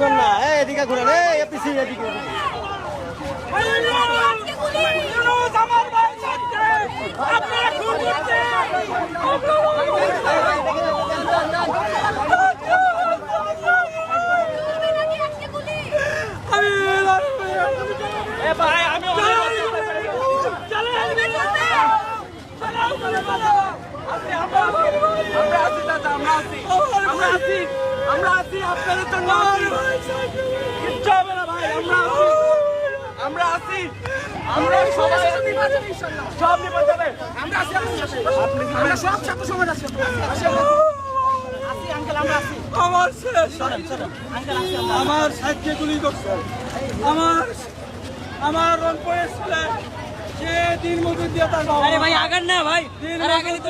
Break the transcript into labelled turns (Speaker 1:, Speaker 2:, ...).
Speaker 1: ঘুরান না, এদিকে ঘুরান, এপিসি এদিকে।
Speaker 2: আমরা আছি আপনাদের জন্য, কিচ্ছু হবে না ভাই, আমরা আছি, আমরা সবাই সব নির্বাচন যাবে, আমরা আছি, আমরা সব ছাত্র সমাজ আছি, আমার শেষ, আমার সাহায্যে গুলি করছে, আমার রংপুরের ছেলে সে দিন মজুর দিয়ে তার বাবা।
Speaker 3: ভাই আগান না ভাই,
Speaker 2: দিন মজুর